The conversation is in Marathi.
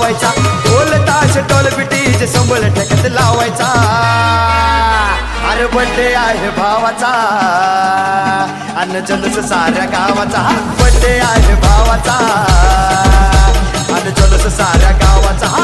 लावायचा, ढोल ताश टोल बिटीचे संबळ ठेक्यात लावायचा. अरे बड्डे आहे भावाचा अन जल्लोष साऱ्या गावाचा. बड्डे आहे भावाचा अन जल्लोष साऱ्या गावाचा.